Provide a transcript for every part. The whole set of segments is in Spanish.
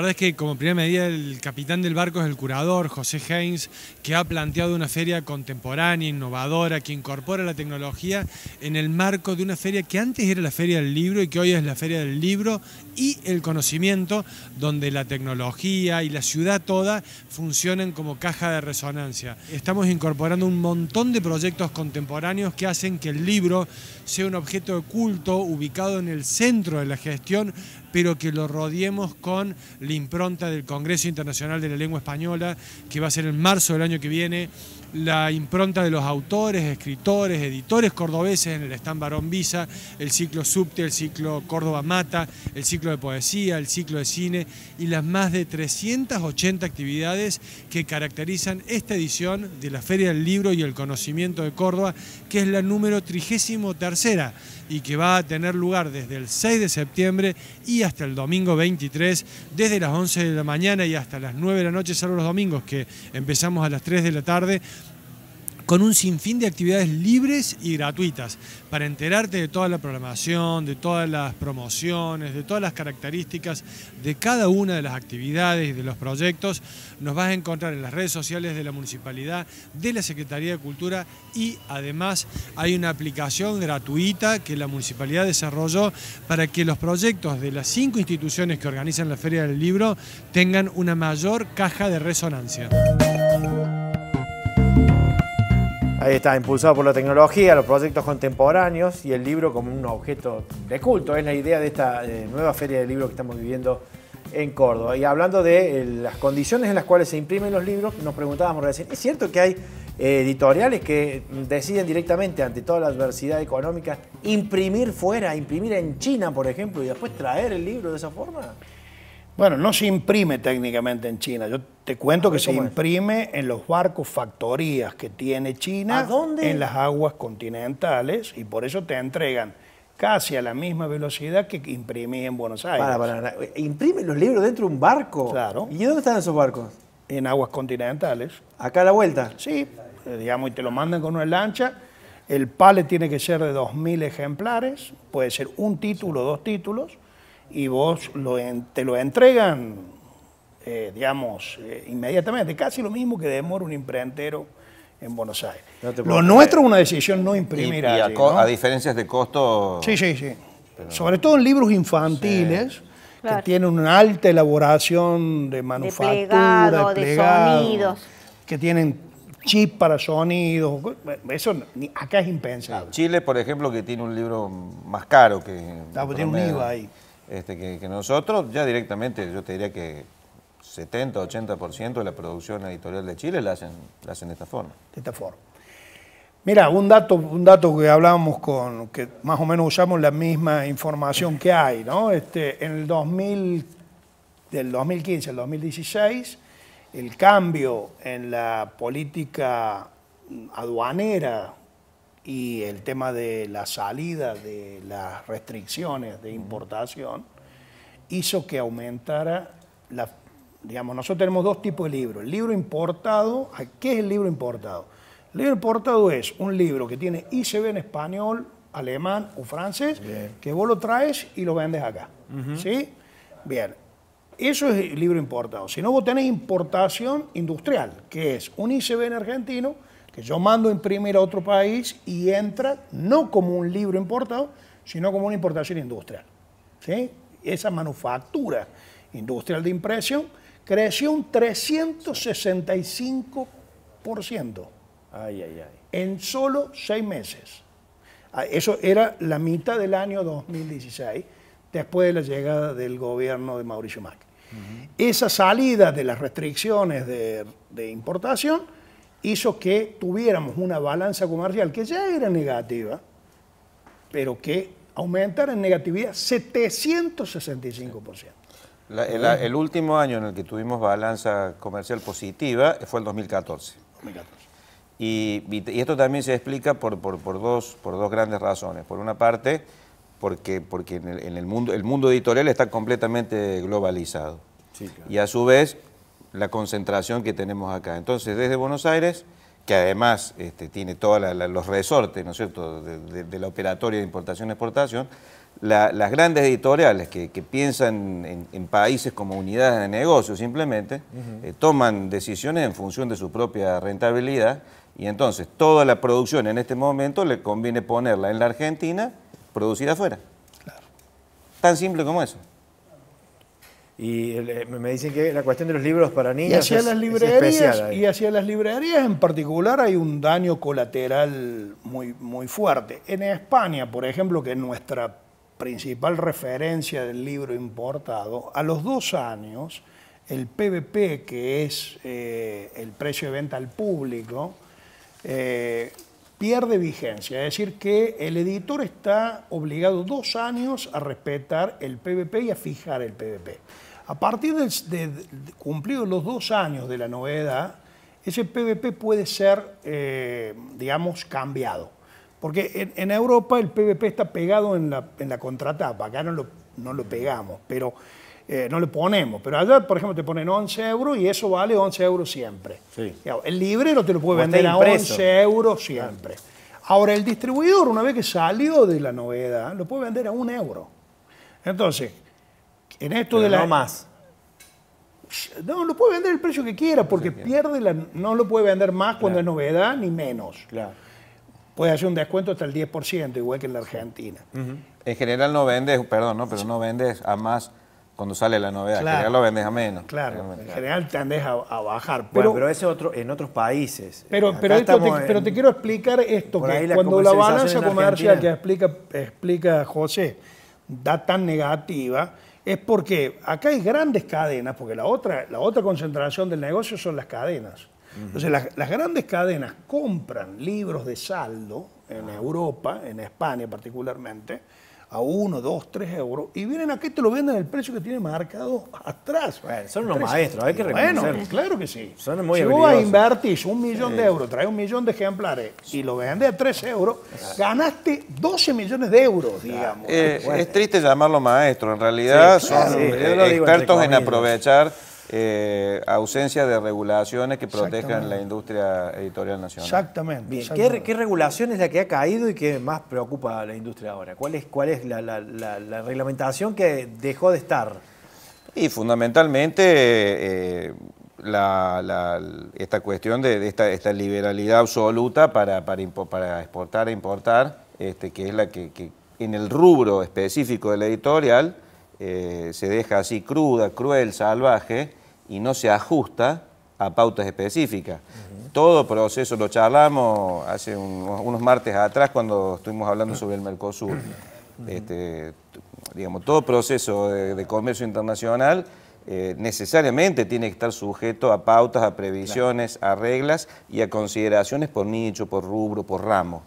verdad es que como primera medida el capitán del barco es el curador, José Haynes, que ha planteado una feria contemporánea, innovadora, que incorpora la tecnología en el marco de una feria que antes era la Feria del Libro y que hoy es la Feria del Libro y el Conocimiento, donde la tecnología y la ciudad toda funcionan como caja de resonancia. Estamos incorporando un montón de proyectos contemporáneos que hacen que el libro sea un objeto de culto ubicado en el centro de la gestión, pero que lo rodeemos con la impronta del Congreso Internacional de la Lengua Española, que va a ser en marzo del año que viene, la impronta de los autores, escritores, editores cordobeses en el stand Barón Visa, el ciclo Subte, el ciclo Córdoba Mata, el ciclo de poesía, el ciclo de cine y las más de 380 actividades que caracterizan esta edición de la Feria del Libro y el Conocimiento de Córdoba, que es la número 33ª y que va a tener lugar desde el 6 de septiembre y hasta el domingo 23, desde las 11 de la mañana y hasta las 9 de la noche, salvo los domingos, que empezamos a las 3 de la tarde, con un sinfín de actividades libres y gratuitas. Para enterarte de toda la programación, de todas las promociones, de todas las características de cada una de las actividades y de los proyectos, nos vas a encontrar en las redes sociales de la Municipalidad, de la Secretaría de Cultura, y además hay una aplicación gratuita que la Municipalidad desarrolló para que los proyectos de las 5 instituciones que organizan la Feria del Libro tengan una mayor caja de resonancia. Ahí está, impulsado por la tecnología, los proyectos contemporáneos y el libro como un objeto de culto. Es la idea de esta nueva Feria del Libro que estamos viviendo en Córdoba. Y hablando de las condiciones en las cuales se imprimen los libros, nos preguntábamos recién, ¿es cierto que hay editoriales que deciden directamente, ante toda la adversidad económica, imprimir fuera, imprimir en China, por ejemplo, y después traer el libro de esa forma? Bueno, no se imprime técnicamente en China. Yo te cuento que se imprime en los barcos factorías que tiene China. ¿A dónde? En las aguas continentales, y por eso te entregan casi a la misma velocidad que imprimís en Buenos Aires. ¿Imprimen los libros dentro de un barco? Claro. ¿Y dónde están esos barcos? En aguas continentales. ¿Acá a la vuelta? Sí, digamos, y te lo mandan con una lancha. El pallet tiene que ser de 2000 ejemplares, puede ser un título, 2 títulos, y vos te lo entregan, digamos, inmediatamente. Casi lo mismo que demora un imprentero en Buenos Aires. Lo nuestro es una decisión no imprimir allí, ¿no? A diferencias de costo... Sí. Pero... Sobre todo en libros infantiles, que tienen una alta elaboración de manufactura, de plegado, de sonidos. Que tienen chip para sonidos. Eso acá es impensable. Chile, por ejemplo, que tiene un libro más caro que... tiene un IVA ahí. Que nosotros, ya directamente, yo te diría que 70-80% de la producción editorial de Chile la hacen de esta forma. De esta forma. Mira, un dato que hablábamos que más o menos usamos la misma información que hay, ¿no? En el del 2015 al 2016, el cambio en la política aduanera y el tema de la salida de las restricciones de importación hizo que aumentara digamos, nosotros tenemos 2 tipos de libros. El libro importado, ¿qué es el libro importado? El libro importado es un libro que tiene ISBN en español, alemán o francés, que vos lo traes y lo vendes acá. ¿Sí? Bien. Eso es el libro importado. Si no, vos tenés importación industrial, que es un ISBN argentino que yo mando a imprimir a otro país y entra no como un libro importado, sino como una importación industrial. ¿Sí? Esa manufactura industrial de impresión creció un 365% en solo 6 meses. Eso era la mitad del año 2016, después de la llegada del gobierno de Mauricio Macri. Esa salida de las restricciones de importación hizo que tuviéramos una balanza comercial que ya era negativa, pero que aumentara en negatividad 765%. El último año en el que tuvimos balanza comercial positiva fue el 2014. Y esto también se explica por dos grandes razones. Por una parte, porque en el mundo editorial está completamente globalizado. Sí, claro. Y a su vez, la concentración que tenemos acá. Entonces, desde Buenos Aires, que además tiene todos los resortes, ¿no es cierto?, de la operatoria de importación-exportación, las grandes editoriales que piensan en países como unidades de negocio simplemente, toman decisiones en función de su propia rentabilidad y entonces toda la producción en este momento le conviene ponerla en la Argentina, producida afuera. Claro. Tan simple como eso. Y me dicen que la cuestión de los libros para niños y hacia es, las librerías, es especial. y hacia las librerías en particular hay un daño colateral muy fuerte. En España, por ejemplo, que es nuestra principal referencia del libro importado, a los 2 años el PVP, que es el precio de venta al público, pierde vigencia, es decir, que el editor está obligado 2 años a respetar el PVP y a fijar el PVP. A partir de cumplidos los 2 años de la novedad, ese PVP puede ser, digamos, cambiado. Porque en Europa el PVP está pegado en la contratapa, acá no lo pegamos, pero no lo ponemos. Pero allá, por ejemplo, te ponen 11 euros y eso vale 11 euros siempre. Sí. El librero te lo puede vender a 11 euros siempre. Ahora, el distribuidor, una vez que salió de la novedad, lo puede vender a 1 euro. Entonces, en esto pero de la... no más. No, lo puede vender el precio que quiera, porque no lo puede vender más cuando es novedad, ni menos. Claro. Puede hacer un descuento hasta el 10%, igual que en la Argentina. En general no vendes, perdón, ¿no? Pero no vendes a más cuando sale la novedad. Claro. En general lo vendes a menos. Claro, en general tendés a bajar. Pero ese en otros países. Pero te quiero explicar esto, que cuando la balanza comercial que explica José da tan negativa, es porque acá hay grandes cadenas, porque la otra concentración del negocio son las cadenas. Entonces las grandes cadenas compran libros de saldo en Europa, en España particularmente, a 1, 2, 3 euros, y vienen aquí y te lo venden el precio que tiene marcado atrás. Bueno, son unos maestros, hay que reconocer. Bueno, claro que sí. Son muy si habilidosos. vos invertís 1 millón de euros, traes 1 millón de ejemplares y lo vendés a 3 euros, ganaste 12 millones de euros, digamos. Es triste llamarlo maestro, en realidad son expertos en aprovechar ausencia de regulaciones que protejan la industria editorial nacional. Exactamente. Bien. ¿Qué regulación es la que ha caído y que más preocupa a la industria ahora? ¿Cuál es la reglamentación que dejó de estar? Y fundamentalmente esta cuestión de esta liberalidad absoluta para exportar e importar, que es la que en el rubro específico de la editorial se deja así cruda, cruel, salvaje, y no se ajusta a pautas específicas. Todo proceso, lo charlamos hace unos martes atrás cuando estuvimos hablando sobre el Mercosur. Digamos, todo proceso de comercio internacional necesariamente tiene que estar sujeto a pautas, a previsiones, a reglas y a consideraciones por nicho, por rubro, por ramo.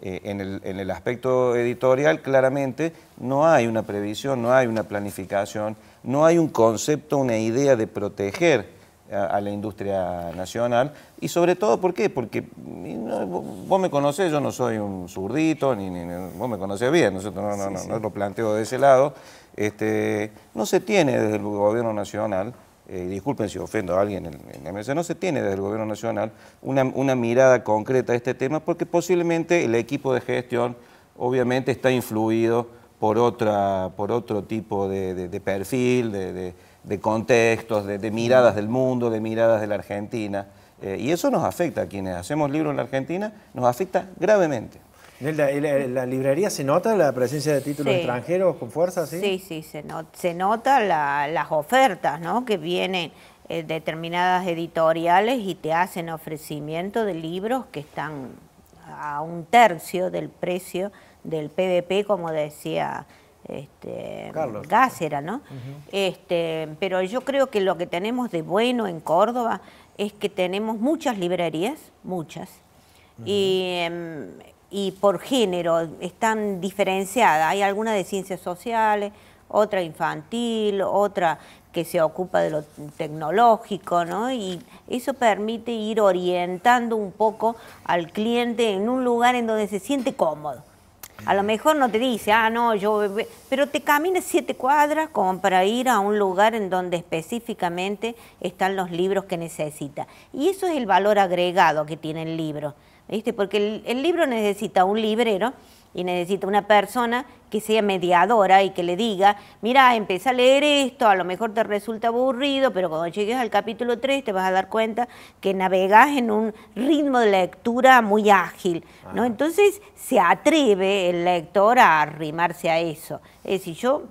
En el aspecto editorial, claramente, no hay una previsión, no hay una planificación, no hay un concepto, una idea de proteger a la industria nacional. Y sobre todo, ¿por qué? Porque vos me conocés, yo no soy un zurdito, ni vos me conocés bien, nosotros no lo planteo de ese lado. No se tiene desde el gobierno nacional, disculpen si ofendo a alguien en la mesa, no se tiene desde el gobierno nacional una mirada concreta a este tema, porque posiblemente el equipo de gestión obviamente está influido por otro tipo de perfil, de contextos, de miradas del mundo, de miradas de la Argentina, y eso nos afecta a quienes hacemos libros en la Argentina, nos afecta gravemente. ¿En la librería se nota la presencia de títulos extranjeros con fuerza? Sí, se nota las ofertas, ¿no? Que vienen determinadas editoriales y te hacen ofrecimiento de libros que están a 1/3 del precio del PVP, como decía Carlos Gácera, ¿no? Pero yo creo que lo que tenemos de bueno en Córdoba es que tenemos muchas librerías, muchas, y por género están diferenciadas. Hay alguna de ciencias sociales, otra infantil, otra que se ocupa de lo tecnológico, ¿no? Y eso permite ir orientando un poco al cliente en un lugar en donde se siente cómodo. A lo mejor no te dice, pero te caminas 7 cuadras como para ir a un lugar en donde específicamente están los libros que necesita. Y eso es el valor agregado que tiene el libro, ¿viste? Porque el libro necesita un librero y necesita una persona que sea mediadora y que le diga, mira, empieza a leer esto, a lo mejor te resulta aburrido, pero cuando llegues al capítulo 3 te vas a dar cuenta que navegás en un ritmo de lectura muy ágil, ¿no? Entonces se atreve el lector a arrimarse a eso. Es decir, yo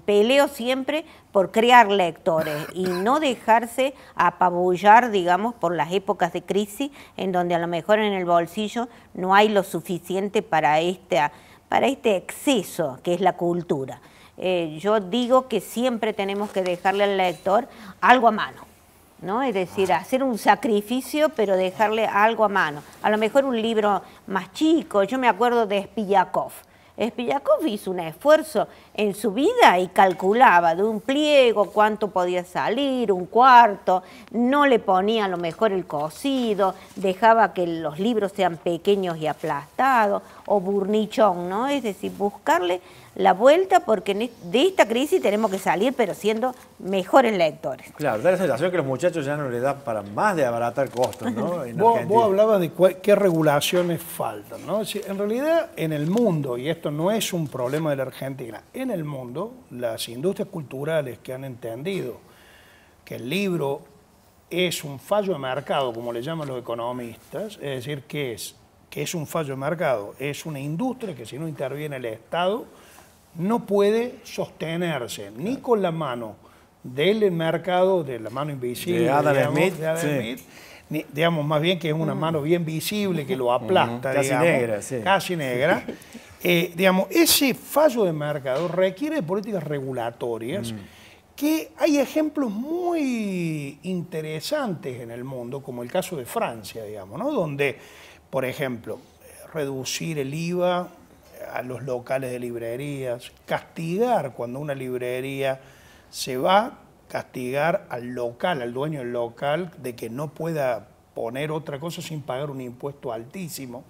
peleo siempre por crear lectores y no dejarse apabullar, digamos, por las épocas de crisis en donde a lo mejor en el bolsillo no hay lo suficiente para este exceso que es la cultura. Yo digo que siempre tenemos que dejarle al lector algo a mano, ¿no? Es decir, hacer un sacrificio, pero dejarle algo a mano. A lo mejor un libro más chico. Yo me acuerdo de Spilakov. Spilakov hizo un esfuerzo en su vida y calculaba de un pliego cuánto podía salir, un cuarto, no le ponía a lo mejor el cosido, dejaba que los libros sean pequeños y aplastados, o Burnichón, ¿no? Es decir, buscarle la vuelta porque de esta crisis tenemos que salir, pero siendo mejores lectores. Claro, da la sensación que los muchachos ya no les da para más de abaratar costos, ¿no? Vos hablabas de qué regulaciones faltan, ¿no? En realidad, en el mundo, y esto no es un problema de la Argentina, en el mundo, las industrias culturales que han entendido que el libro es un fallo de mercado, como le llaman los economistas, es decir, que es un fallo de mercado, es una industria que si no interviene el Estado, no puede sostenerse ni con la mano del mercado, de la mano invisible, de Adam Smith, ni, digamos, más bien que es una mano bien visible que lo aplasta, casi digamos, negra, sí. Casi negra. Digamos, ese fallo de mercado requiere de políticas regulatorias que hay ejemplos muy interesantes en el mundo, como el caso de Francia, digamos, ¿no? Donde, por ejemplo, reducir el IVA a los locales de librerías, castigar cuando una librería se va, castigar al local, al dueño del local, de que no pueda poner otra cosa sin pagar un impuesto altísimo.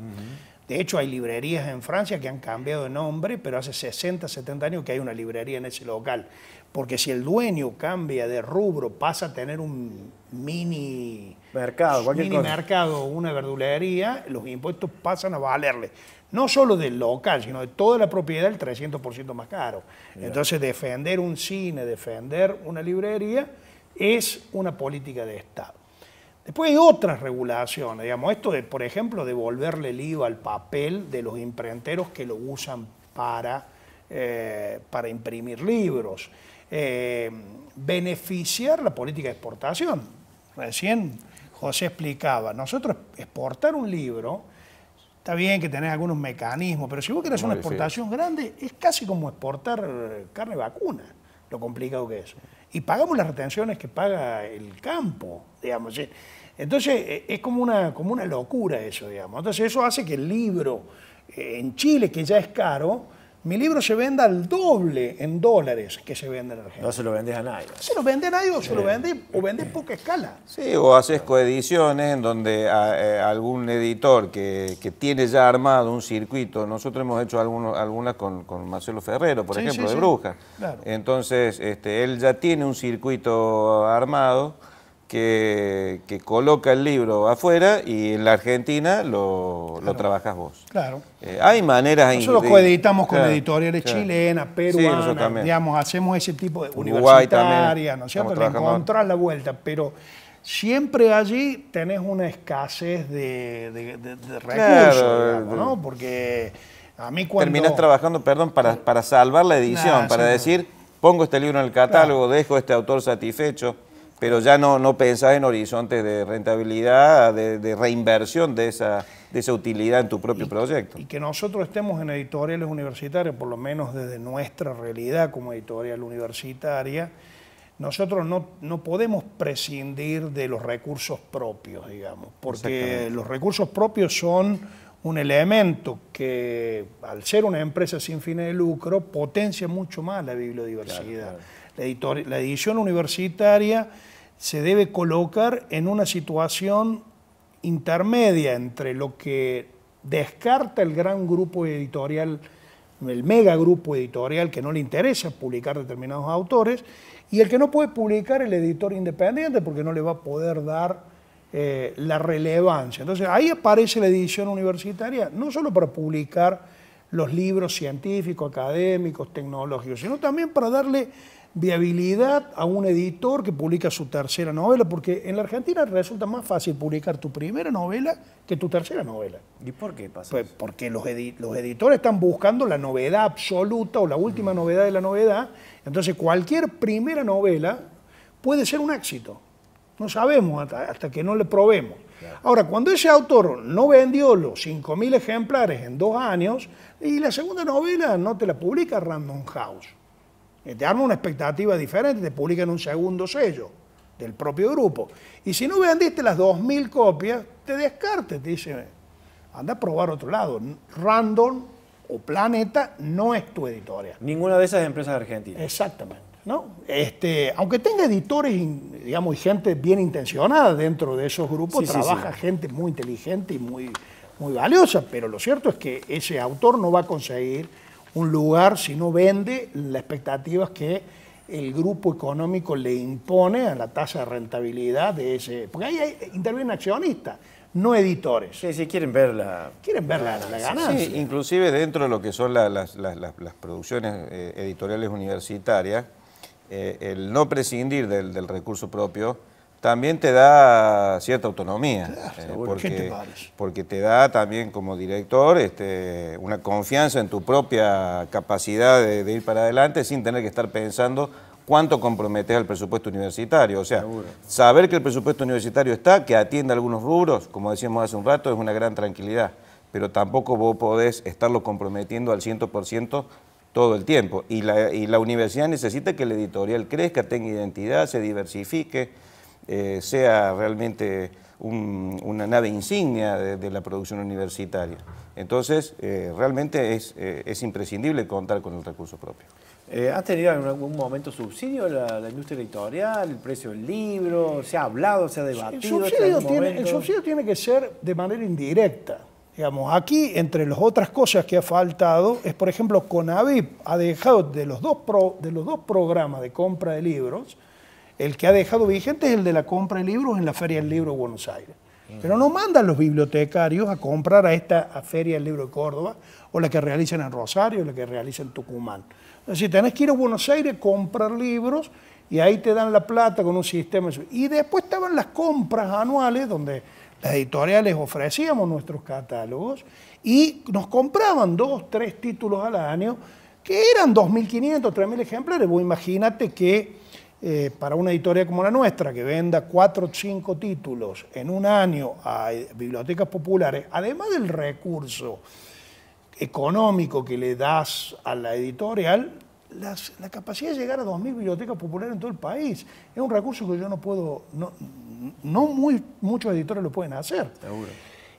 De hecho, hay librerías en Francia que han cambiado de nombre, pero hace 60, 70 años que hay una librería en ese local. Porque si el dueño cambia de rubro, pasa a tener un mini mercado, una verdulería, los impuestos pasan a valerle. No solo del local, sino de toda la propiedad, el 300% más caro. Entonces, defender un cine, defender una librería, es una política de Estado. Después hay otras regulaciones, digamos, esto de, por ejemplo, devolverle el IVA al papel de los imprenteros que lo usan para imprimir libros. Beneficiar la política de exportación. Recién José explicaba, nosotros exportar un libro, está bien que tenés algunos mecanismos, pero si vos querés una exportación grande, es casi como exportar carne vacuna, lo complicado que es. Y pagamos las retenciones que paga el campo, digamos. Entonces, es como una locura eso, digamos. Entonces, eso hace que el libro en Chile, que ya es caro, mi libro se venda al doble en dólares que se vende en Argentina. No se lo vendés a nadie. Se lo vende a nadie o se lo vende o vende en poca escala. Sí, o haces coediciones en donde algún editor que tiene ya armado un circuito, nosotros hemos hecho algunas con Marcelo Ferrero, por ejemplo, de Brujas. Claro. Entonces, él ya tiene un circuito armado que coloca el libro afuera y en la Argentina lo trabajas vos. Claro. Hay maneras... Nosotros coeditamos con editoriales chilenas, peruanas, digamos, hacemos ese tipo de universitarias, ¿no es cierto? Le encontrás la vuelta, pero siempre allí tenés una escasez de recursos, digamos, ¿no? Porque a mí cuando... Terminás trabajando, perdón, para salvar la edición, para decir, pongo este libro en el catálogo, dejo este autor satisfecho, pero ya no pensás en horizontes de rentabilidad, de reinversión de esa utilidad en tu propio proyecto. Y que nosotros estemos en editoriales universitarias, por lo menos desde nuestra realidad como editorial universitaria, nosotros no podemos prescindir de los recursos propios, digamos, porque los recursos propios son un elemento que, al ser una empresa sin fines de lucro, potencia mucho más la bibliodiversidad. Claro. La edición universitaria se debe colocar en una situación intermedia entre lo que descarta el gran grupo editorial, el mega grupo editorial que no le interesa publicar determinados autores, y el que no puede publicar el editor independiente porque no le va a poder dar la relevancia. Entonces ahí aparece la edición universitaria, no solo para publicar los libros científicos, académicos, tecnológicos, sino también para darle viabilidad a un editor que publica su tercera novela, porque en la Argentina resulta más fácil publicar tu primera novela que tu tercera novela. ¿Y por qué pasa Pues eso? porque los editores están buscando la novedad absoluta o la última novedad de la novedad, entonces cualquier primera novela puede ser un éxito. No sabemos hasta que no le probemos. Claro. Ahora, cuando ese autor no vendió los 5.000 ejemplares en 2 años, y la segunda novela no te la publica Random House. Te arma una expectativa diferente, te publican un segundo sello del propio grupo. Y si no vendiste las 2.000 copias, te descartes, te dice, anda a probar otro lado. Random o Planeta no es tu editorial. Ninguna de esas empresas argentinas. Exactamente. ¿No? Aunque tenga editores, digamos, y gente bien intencionada dentro de esos grupos, trabaja gente muy inteligente y muy valiosa, pero lo cierto es que ese autor no va a conseguir un lugar si no vende las expectativas que el grupo económico le impone a la tasa de rentabilidad de ese... Porque ahí intervienen accionistas, no editores. Sí, quieren ver la ganancia. Sí, inclusive dentro de lo que son las producciones editoriales universitarias, el no prescindir del recurso propio también te da cierta autonomía, porque te da también como director una confianza en tu propia capacidad de ir para adelante sin tener que estar pensando cuánto comprometes al presupuesto universitario. O sea, saber que el presupuesto universitario está, que atiende algunos rubros, como decíamos hace un rato, es una gran tranquilidad, pero tampoco vos podés estarlo comprometiendo al 100% todo el tiempo. Y la universidad necesita que la editorial crezca, tenga identidad, se diversifique, sea realmente una nave insignia de la producción universitaria. Entonces, realmente es imprescindible contar con el recurso propio. ¿Ha tenido en algún momento subsidio la industria editorial, el precio del libro? ¿Se ha hablado, se ha debatido? El subsidio tiene que ser de manera indirecta. Digamos, aquí, entre las otras cosas que ha faltado, es, por ejemplo, CONAVIP ha dejado de los dos programas de compra de libros, el que ha dejado vigente es el de la compra de libros en la Feria del Libro de Buenos Aires. Pero no mandan los bibliotecarios a comprar a esta Feria del Libro de Córdoba, o la que realizan en Rosario, o la que realizan en Tucumán. Es decir, tenés que ir a Buenos Aires, comprar libros, y ahí te dan la plata con un sistema. Y después estaban las compras anuales, donde las editoriales ofrecíamos nuestros catálogos, y nos compraban 2, 3 títulos al año, que eran 2.500, 3.000 ejemplares. Vos imagínate que para una editorial como la nuestra, que venda 4 o 5 títulos en un año a bibliotecas populares, además del recurso económico que le das a la editorial, la capacidad de llegar a 2.000 bibliotecas populares en todo el país es un recurso que yo no puedo, muchos editores lo pueden hacer. Seguro.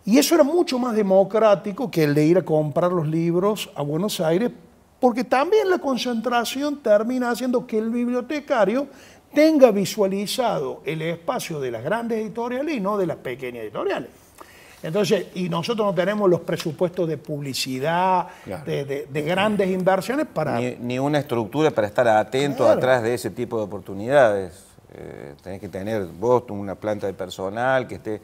Y eso era mucho más democrático que el de ir a comprar los libros a Buenos Aires, porque también la concentración termina haciendo que el bibliotecario tenga visualizado el espacio de las grandes editoriales y no de las pequeñas editoriales. Entonces, y nosotros no tenemos los presupuestos de publicidad, claro, de grandes inversiones para... Ni una estructura para estar atento, claro, atrás de ese tipo de oportunidades. Tenés que tener vos una planta de personal que esté...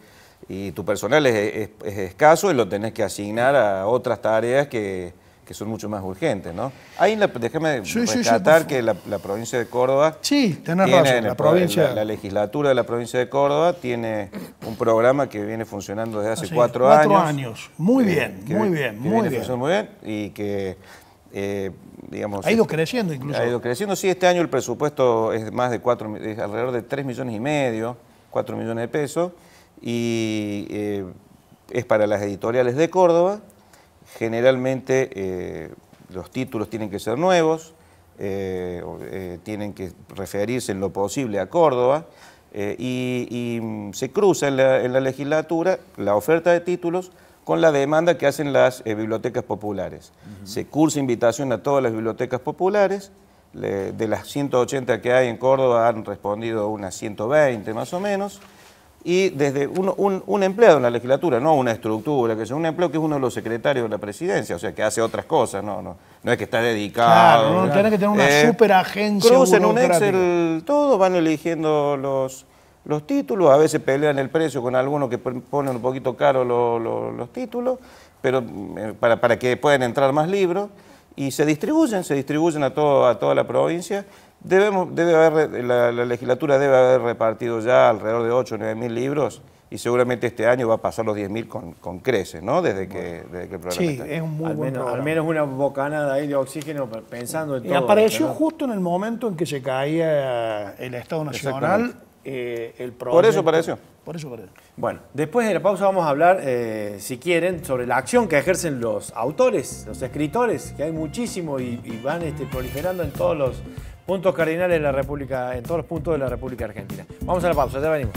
Y tu personal es escaso y lo tenés que asignar a otras tareas que son mucho más urgentes, ¿no? Ahí, déjame rescatar que la provincia de Córdoba... Sí, tenés razón, la legislatura de la provincia de Córdoba tiene un programa que viene funcionando desde hace 4 años. 4 años, muy bien. Y que, digamos... Ha ido creciendo incluso. Ha ido creciendo, sí, este año el presupuesto es más de alrededor de 3,5 millones, 4 millones de pesos, y es para las editoriales de Córdoba. Generalmente los títulos tienen que ser nuevos, tienen que referirse en lo posible a Córdoba, y se cruza en la legislatura la oferta de títulos con la demanda que hacen las bibliotecas populares. Se cursa invitación a todas las bibliotecas populares. De las 180 que hay en Córdoba han respondido unas 120 más o menos. Y desde un empleado en la legislatura, no una estructura, un empleo que es uno de los secretarios de la presidencia, o sea, que hace otras cosas, no es que está dedicado. Claro, no tiene que tener una super agencia. Crucen un Excel, todos van eligiendo los títulos, a veces pelean el precio con algunos que ponen un poquito caro los títulos, pero para que puedan entrar más libros, y se distribuyen a toda la provincia. La legislatura debe haber repartido ya alrededor de 8 o 9 mil libros, y seguramente este año va a pasar los 10.000 con creces, ¿no? Desde que el programa sí, es un muy buen programa. Al menos una bocanada ahí de oxígeno pensando en todo. Y apareció justo en el momento en que se caía el Estado Nacional el proyecto. Por eso apareció. Por eso apareció. Bueno, después de la pausa vamos a hablar, si quieren, sobre la acción que ejercen los autores, los escritores, que hay muchísimo y van proliferando en todos los puntos cardinales de la República, en todos los puntos de la República Argentina. Vamos a la pausa, ya venimos.